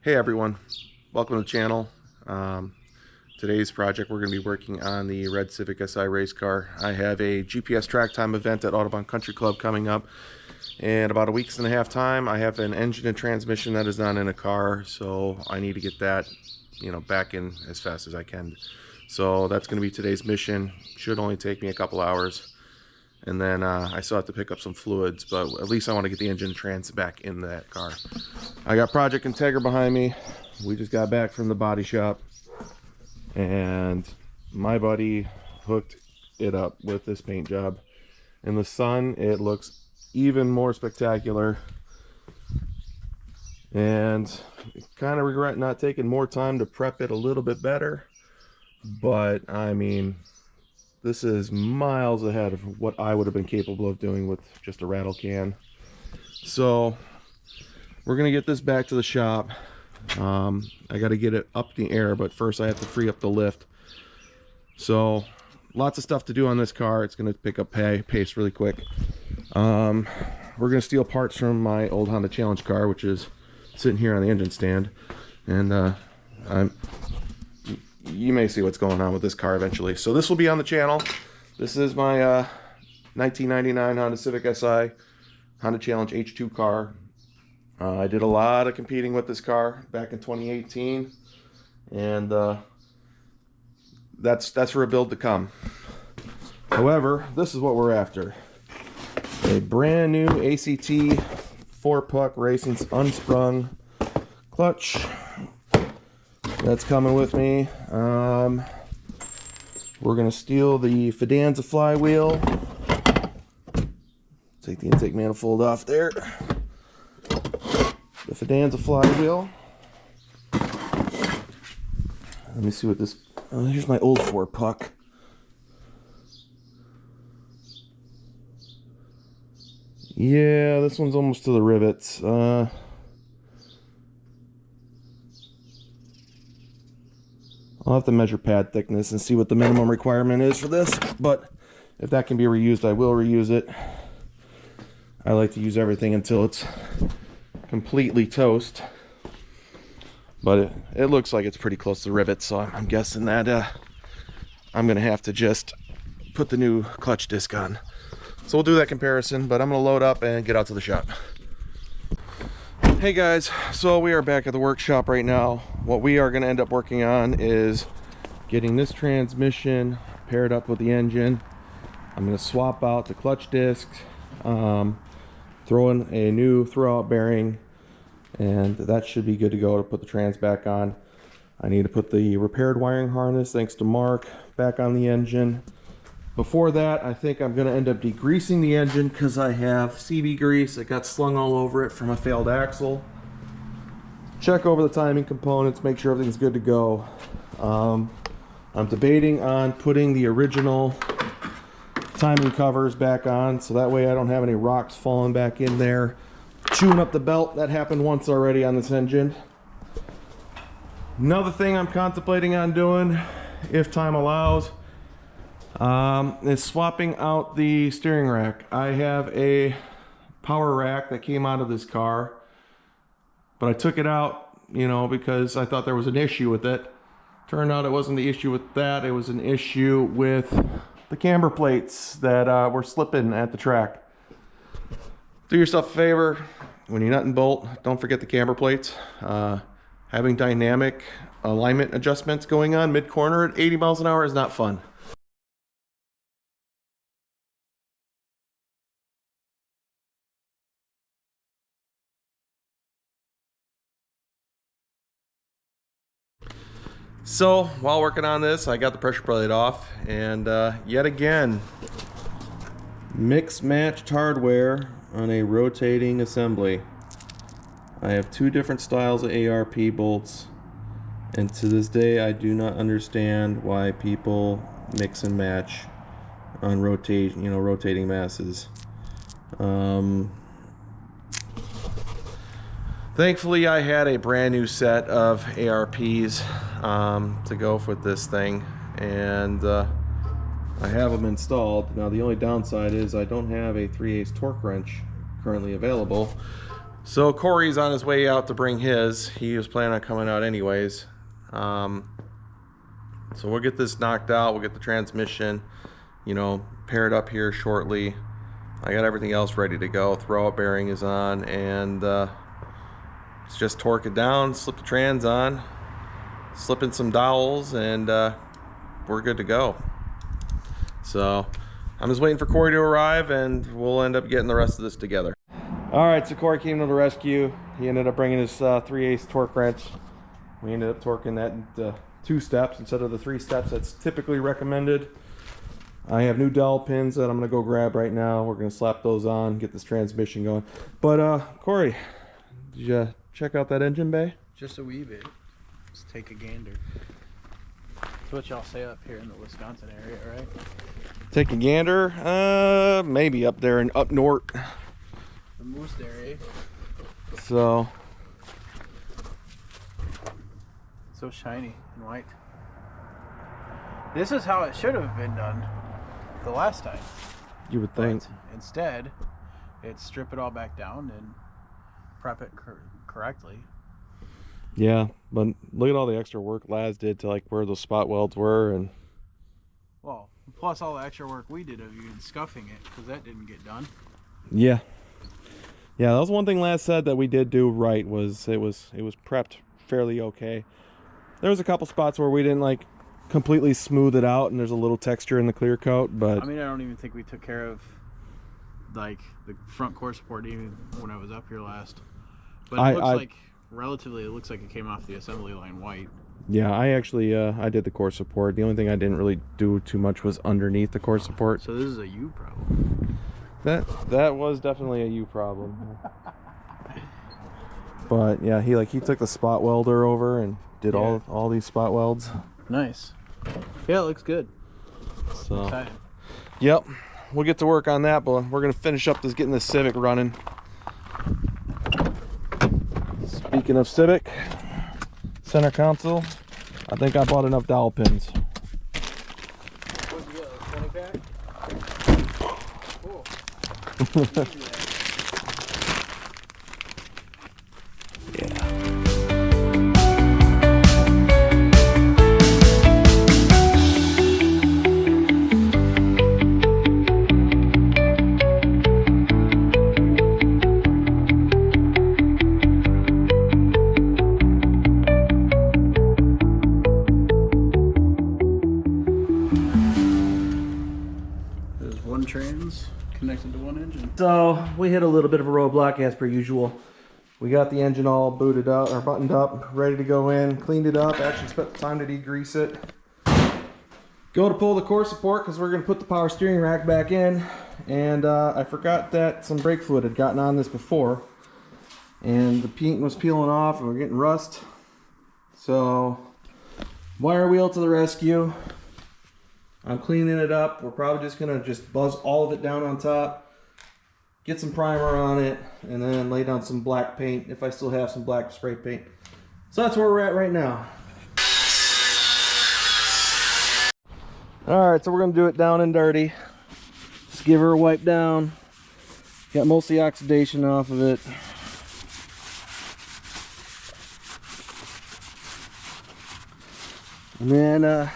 Hey everyone, welcome to the channel. Today's project we're going to be working on the red Civic Si race car. I have a GPS track time event at Audubon Country Club coming up in about a week's and a half time. I have an engine and transmission that is not in a car, so I need to get that back in as fast as I can. So that's going to be today's mission. Should only take me a couple hours. And then I still have to pick up some fluids, but at least I want to get the engine trans back in that car. I got Project Integra behind me. We just got back from the body shop, and my buddy hooked it up with this paint job. In the sun, it looks even more spectacular, and kind of regret not taking more time to prep it a little bit better. But I mean, this is miles ahead of what I would have been capable of doing with just a rattle can. So we're gonna get this back to the shop. I got to get it up in the air, but first I have to free up the lift. So lots of stuff to do on this car. It's gonna pick up pace really quick. We're gonna steal parts from my old Honda Challenge car, which is sitting here on the engine stand, and you may see what's going on with this car eventually. So this will be on the channel. This is my 1999 Honda Civic Si Honda Challenge H2 car. I did a lot of competing with this car back in 2018, and that's for a build to come. However, this is what we're after: a brand new ACT 4-puck Racing unsprung clutch. That's coming with me. We're gonna steal the Fidanza flywheel. Take the intake manifold off there. The Fidanza flywheel. Let me see what this. Oh, here's my old 4-puck. Yeah, this one's almost to the rivets. I'll have to measure pad thickness and see what the minimum requirement is for this, but if that can be reused, I will reuse it. I like to use everything until it's completely toast, but it looks like it's pretty close to the rivets, so I'm guessing that I'm gonna have to just put the new clutch disc on. So we'll do that comparison, but I'm gonna load up and get out to the shop. Hey guys, so we are back at the workshop right now. What we are going to end up working on is getting this transmission paired up with the engine. I'm going to swap out the clutch disc, throw in a new throwout bearing, and that should be good to go to put the trans back on. I need to put the repaired wiring harness, thanks to Mark, back on the engine. Before that, I think I'm going to end up degreasing the engine because I have CB grease that got slung all over it from a failed axle. Check over the timing components, make sure everything's good to go. I'm debating on putting the original timing covers back on, so that way I don't have any rocks falling back in there, chewing up the belt. That happened once already on this engine. Another thing I'm contemplating on doing, if time allows, is swapping out the steering rack. I have a power rack that came out of this car, but I took it out, because I thought there was an issue with it. Turned out it wasn't the issue with that, it was an issue with the camber plates that were slipping at the track. Do yourself a favor, when you nut and bolt, don't forget the camber plates. Having dynamic alignment adjustments going on mid-corner at 80 miles an hour is not fun. So while working on this, I got the pressure plate off, and yet again, mixed matched hardware on a rotating assembly. I have two different styles of ARP bolts, and to this day I do not understand why people mix and match on rotating masses. Thankfully, I had a brand new set of ARPs to go with this thing, and I have them installed. Now the only downside is I don't have a 3/8 torque wrench currently available, So Corey's on his way out to bring his. He was planning on coming out anyways. So we'll get this knocked out. We'll get the transmission, you know, paired up here shortly. I got everything else ready to go. Throwout bearing is on, and let's just torque it down, slip the trans on, slip in some dowels, and we're good to go. So I'm just waiting for Corey to arrive, and we'll end up getting the rest of this together. All right, so Corey came to the rescue. He ended up bringing his 3/8 torque wrench. We ended up torquing that into 2 steps instead of the 3 steps that's typically recommended. I have new dowel pins that I'm gonna go grab right now. We're gonna slap those on, get this transmission going. But Corey, did you check out that engine bay? Just a wee bit. Let's take a gander. That's what y'all say up here in the Wisconsin area, right? Take a gander? Maybe up there and up north. The moose area. So shiny and white. This is how it should have been done the last time. you would think. But instead, it's strip it all back down and prep it correctly. Yeah, but look at all the extra work Laz did to like where those spot welds were, and well, plus all the extra work we did of even scuffing it, because that didn't get done. yeah, that was one thing Laz said that we did do right, was it was prepped fairly okay. There was a couple spots where we didn't like completely smooth it out, and there's a little texture in the clear coat, but I mean, I don't even think we took care of like the front core support even when I was up here last. But it looks like relatively, it looks like it came off the assembly line white. Yeah, I actually I did the core support. The only thing I didn't really do too much was underneath the core support. So this is a U problem. That was definitely a U problem. But yeah, he took the spot welder over and did all these spot welds. Nice. Yeah, it looks good. So excited. Yep, we'll get to work on that, but we're gonna finish up getting this Civic running. Speaking of Civic, center console, I think I bought enough dowel pins. What'd you get, like 20 pack? Cool. Trans connected to one engine. So we hit a little bit of a roadblock as per usual. We got the engine all booted up or buttoned up, ready to go in, cleaned it up, actually spent the time to degrease it. Go to pull the core support because we're going to put the power steering rack back in, and I forgot that some brake fluid had gotten on this before, and the paint was peeling off and we're getting rust. So wire wheel to the rescue. I'm cleaning it up. We're probably just gonna buzz all of it down on top, get some primer on it, and then lay down some black paint if I still have some black spray paint. So that's where we're at right now. All right, so we're gonna do it down and dirty. Just give her a wipe down. Got most of the oxidation off of it. And then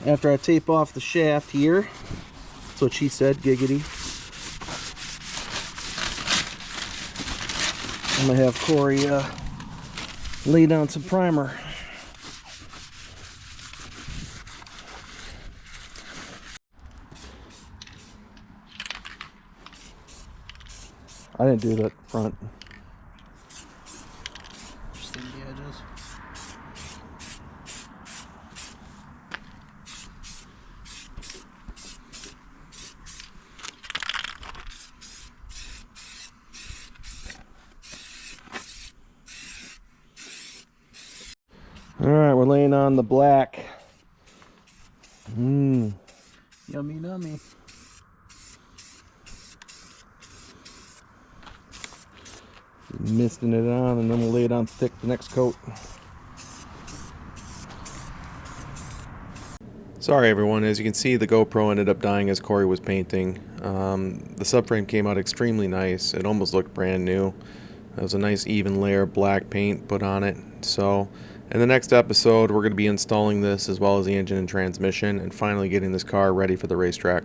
after I tape off the shaft here, that's what she said, giggity, I'm gonna have Corey lay down some primer. I didn't do that front. Just in the edges. Alright, we're laying on the black. Yummy, yummy. Misting it on, and then we'll lay it on thick the next coat. Sorry everyone, as you can see the GoPro ended up dying as Corey was painting. The subframe came out extremely nice. It almost looked brand new. That was a nice even layer of black paint put on it. So in the next episode, we're going to be installing this as well as the engine and transmission and finally getting this car ready for the racetrack.